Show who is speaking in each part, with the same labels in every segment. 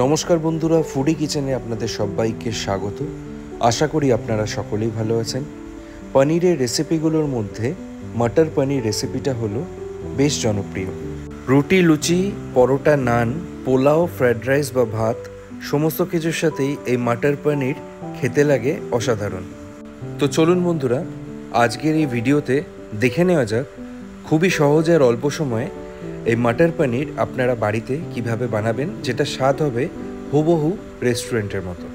Speaker 1: নমস্কার বন্ধুরা, ফুডি কিচেনে আপনাদের সবাইকে স্বাগত। আশা করি আপনারা সকলেই ভালো আছেন। পনিরের রেসিপিগুলোর মধ্যে মটর পনির রেসিপিটা হলো বেশ জনপ্রিয়। রুটি, লুচি, পরোটা, নান, পোলাও, ফ্রায়েড রাইস বা ভাত সমস্ত কিছুর সাথেই এই মটর পনির খেতে লাগে অসাধারণ। তো চলুন বন্ধুরা, আজকের এই ভিডিওতে দেখে নেওয়া যাক খুবই সহজে আর অল্প সময়ে এই মটর পনির আপনারা বাড়িতে কিভাবে বানাবেন, যেটা স্বাদ হবে হুবহু রেস্টুরেন্টের মতো।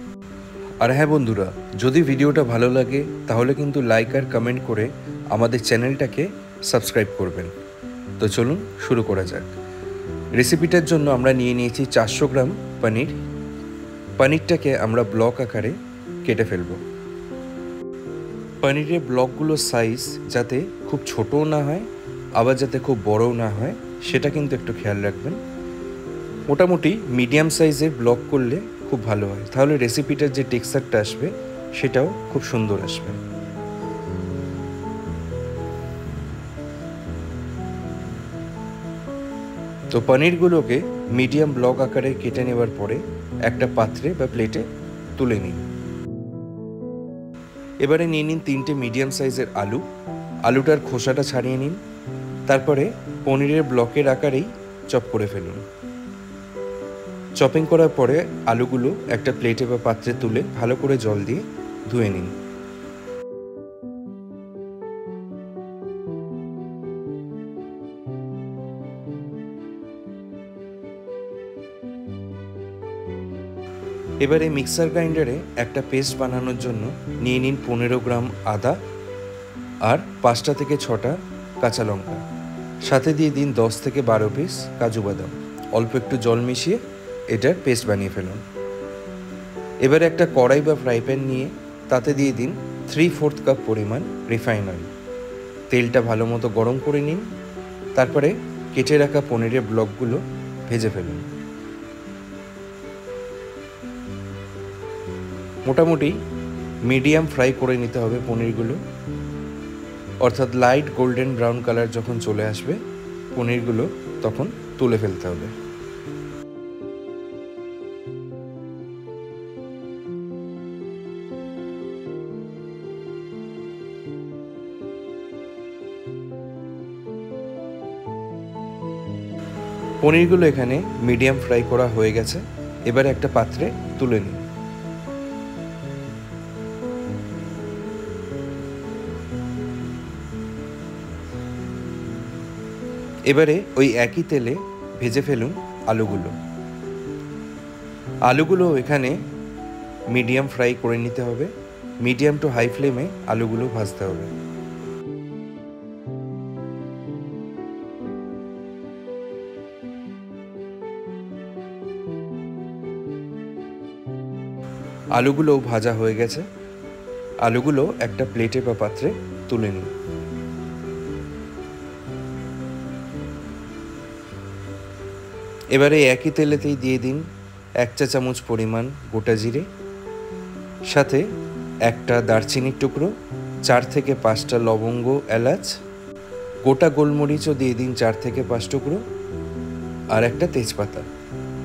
Speaker 1: আর হ্যাঁ বন্ধুরা, যদি ভিডিওটা ভালো লাগে তাহলে কিন্তু লাইক আর কমেন্ট করে আমাদের চ্যানেলটাকে সাবস্ক্রাইব করবেন। তো চলুন শুরু করা যাক। রেসিপিটার জন্য আমরা নিয়ে নিয়েছি 400 গ্রাম পনির। পনিরটাকে আমরা ব্লক আকারে কেটে ফেলব। পনিরের ব্লকগুলোর সাইজ যাতে খুব ছোটও না হয় আবার যাতে খুব বড়ও না হয় সেটা কিন্তু একটু খেয়াল রাখবেন। মোটামুটি মিডিয়াম সাইজের ব্লক করলে খুব ভালো হয়, তাহলে রেসিপিটার যে টেক্সচারটা আসবে সেটাও খুব সুন্দর আসবে। তো পনিরগুলোকে মিডিয়াম ব্লক আকারে কেটে নেওয়ার পরে একটা পাত্রে বা প্লেটে তুলে নিন। এবারে নিয়ে নিন 3টে মিডিয়াম সাইজের আলু। আলুটার খোসাটা ছাড়িয়ে নিন। তারপরে পনিরের ব্লকের আকারেই চপ করে ফেলুন। চপিং করার পরে আলুগুলো একটা প্লেটে বা পাত্রে তুলে ভালো করে জল দিয়ে ধুয়ে নিন। এবারে মিক্সার গ্রাইন্ডারে একটা পেস্ট বানানোর জন্য নিয়ে নিন 15 গ্রাম আদা আর 5টা থেকে 6টা কাঁচা লঙ্কা। সাথে দিয়ে দিন 10 থেকে 12 পিস কাজু বাদাম। অল্প একটু জল মিশিয়ে এটার পেস্ট বানিয়ে ফেলুন। এবারে একটা কড়াই বা ফ্রাই প্যান নিয়ে তাতে দিয়ে দিন 3/4 কাপ পরিমাণ রিফাইন অয়েল। তেলটা ভালো মতো গরম করে নিন। তারপরে কেটে রাখা পনিরের ব্লকগুলো ভেজে ফেলুন। মোটামুটি মিডিয়াম ফ্রাই করে নিতে হবে পনিরগুলো, অর্থাৎ লাইট গোল্ডেন ব্রাউন কালার যখন চলে আসবে পনিরগুলো তখন তুলে ফেলতে হবে। পনিরগুলো এখানে মিডিয়াম ফ্রাই করা হয়ে গেছে। এবারে একটা পাত্রে তুলে নিন। এবারে ওই একই তেলে ভেজে ফেলুন আলুগুলো এখানে মিডিয়াম ফ্রাই করে নিতে হবে। মিডিয়াম টু হাই ফ্লেমে আলুগুলো ভাজতে হবে। আলুগুলো ভাজা হয়ে গেছে। আলুগুলো একটা প্লেটে বা পাত্রে তুলে নিন। এবারে একই তেলেতেই দিয়ে দিন 1 চা চামচ পরিমাণ গোটা জিরে, সাথে একটা দারচিনির টুকরো, 4 থেকে 5টা লবঙ্গ এলাচ, গোটা গোলমরিচও দিয়ে দিন 4 থেকে 5 টুকরো, আর একটা তেজপাতা।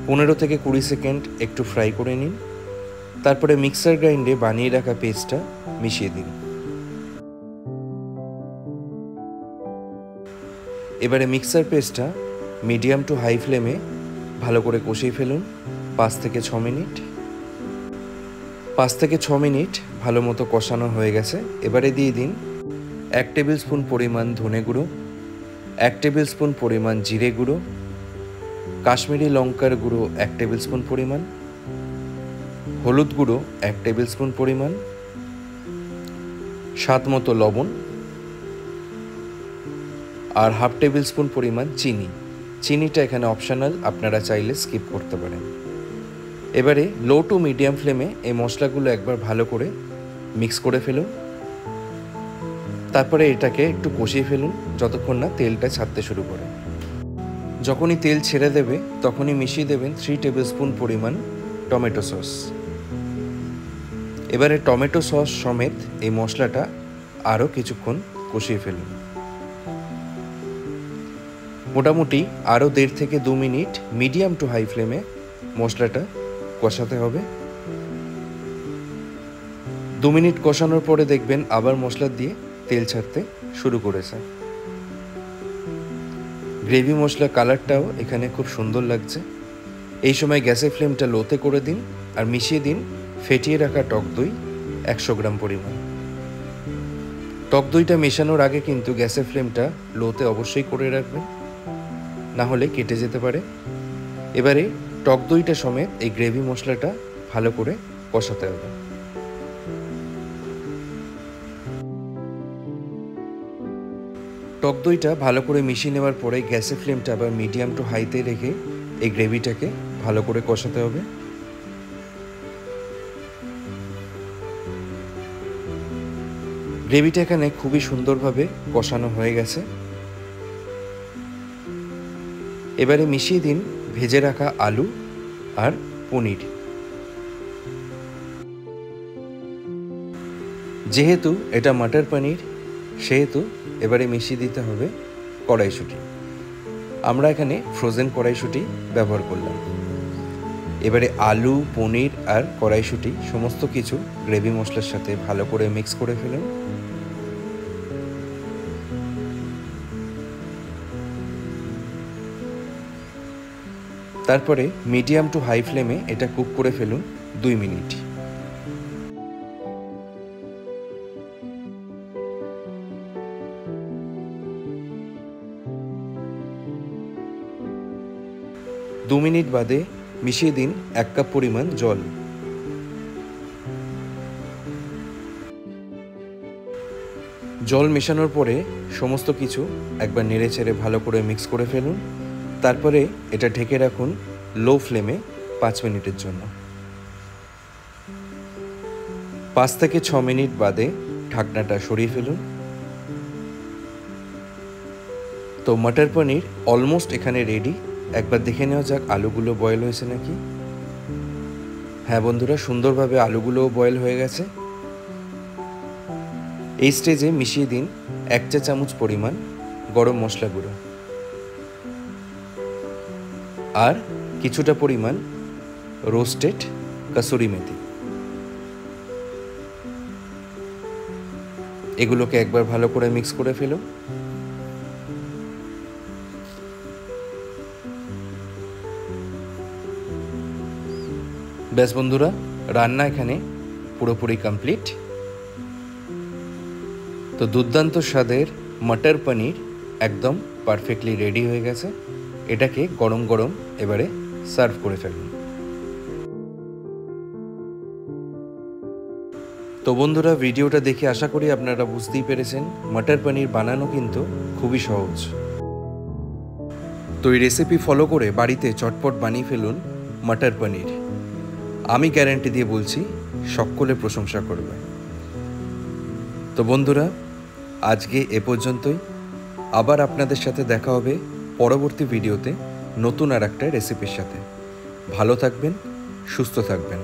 Speaker 1: 15 থেকে 20 সেকেন্ড একটু ফ্রাই করে নিন। তারপরে মিক্সার গ্রাইন্ডে বানিয়ে রাখা পেস্টটা মিশিয়ে দিন। এবারে মিক্সার পেস্টটা মিডিয়াম টু হাই ফ্লেমে ভালো করে কষিয়ে ফেলুন 5 থেকে 6 মিনিট। 5 থেকে 6 মিনিট ভালো মতো কষানো হয়ে গেছে। এবারে দিয়ে দিন 1 টেবিল স্পুন পরিমাণ ধনে গুঁড়ো, 1 টেবিল স্পুন পরিমাণ জিরে গুঁড়ো, কাশ্মীরি লঙ্কার গুঁড়ো 1 টেবিল স্পুন পরিমাণ, হলুদ গুঁড়ো 1 টেবিল স্পুন পরিমাণ, স্বাদ মতো লবণ, আর হাফ টেবিল স্পুন পরিমাণ চিনি। চিনিটা এখানে অপশনাল, আপনারা চাইলে স্কিপ করতে পারেন। এবারে লো টু মিডিয়াম ফ্লেমে এই মশলাগুলো একবার ভালো করে মিক্স করে ফেলুন। তারপরে এটাকে একটু কষিয়ে ফেলুন যতক্ষণ না তেলটা ছাড়তে শুরু করে। যখনই তেল ছেড়ে দেবে তখনই মিশিয়ে দেবেন 3 টেবিল স্পুন পরিমাণ টমেটো সস। এবারে টমেটো সস সমেত এই মশলাটা আরও কিছুক্ষণ কষিয়ে ফেলুন। মোটামুটি আরও 1.5 থেকে 2 মিনিট মিডিয়াম টু হাই ফ্লেমে মশলাটা কষাতে হবে। 2 মিনিট কষানোর পরে দেখবেন আবার মশলা দিয়ে তেল ছাড়তে শুরু করেছে। গ্রেভি মশলা কালারটাও এখানে খুব সুন্দর লাগছে। এই সময় গ্যাসের ফ্লেমটা লোতে করে দিন আর মিশিয়ে দিন ফেটিয়ে রাখা টক দই 100 গ্রাম পরিমাণ। টক দইটা মেশানোর আগে কিন্তু গ্যাসের ফ্লেমটা লোতে অবশ্যই করে রাখবেন, না হলে কেটে যেতে পারে। এবারে টক দইটা সমেত এই গ্রেভি মশলাটা ভালো করে কষাতে হবে। টক দইটা ভালো করে মিশিয়ে নেওয়ার পরে গ্যাসের ফ্লেমটা আবার মিডিয়াম টু হাইতে রেখে এই গ্রেভিটাকে ভালো করে কষাতে হবে। গ্রেভিটা এখানে খুবই সুন্দরভাবে কষানো হয়ে গেছে। এবারে মিশিয়ে দিন ভেজে রাখা আলু আর পনির। যেহেতু এটা মটর পনির সেহেতু এবারে মিশিয়ে দিতে হবে কড়াইশুঁটি। আমরা এখানে ফ্রোজেন কড়াইশুঁটি ব্যবহার করলাম। এবারে আলু, পনির আর কড়াইশুঁটি সমস্ত কিছু গ্রেভি মশলার সাথে ভালো করে মিক্স করে ফেলুন। তারপরে মিডিয়াম টু হাই ফ্লেমে এটা কুক করে ফেলুন 2 মিনিট। দু মিনিট বাদে মিশিয়ে দিন 1 কাপ পরিমাণ জল। জল মেশানোর পরে সমস্ত কিছু একবার নেড়ে চেড়ে ভালো করে মিক্স করে ফেলুন। তারপরে এটা ঢেকে রাখুন লো ফ্লেমে 5 মিনিটের জন্য। 5 থেকে 6 মিনিট বাদে ঢাকনাটা সরিয়ে ফেলুন। তো মটর পনির অলমোস্ট এখানে রেডি। একবার দেখে নেওয়া যাক আলুগুলো বয়েল হয়েছে নাকি। হ্যাঁ বন্ধুরা, সুন্দরভাবে আলুগুলোও বয়েল হয়ে গেছে। এই স্টেজে মিশিয়ে দিন 1 চা চামচ পরিমাণ গরম মশলা গুঁড়ো আর কিছুটা পরিমাণ রোস্টেড কাসুরি মেথি। এগুলোকে একবার ভালো করে মিক্স করে ফেলুন। ব্যাস বন্ধুরা, রান্না এখানে পুরোপুরি কমপ্লিট। তো দুর্দান্ত স্বাদের মটর পনির একদম পারফেক্টলি রেডি হয়ে গেছে। এটাকে গরম গরম এবারে সার্ভ করে ফেলুন। তো বন্ধুরা, ভিডিওটা দেখে আশা করি আপনারা বুঝতেই পেরেছেন মটর পনির বানানো কিন্তু খুবই সহজ। তো এই রেসিপি ফলো করে বাড়িতে চটপট বানিয়ে ফেলুন মটর পনির। আমি গ্যারান্টি দিয়ে বলছি সকলে প্রশংসা করবে। তো বন্ধুরা, আজকে এ পর্যন্তই। আবার আপনাদের সাথে দেখা হবে পরবর্তী ভিডিওতে নতুন আর একটা রেসিপির সাথে। ভালো থাকবেন, সুস্থ থাকবেন।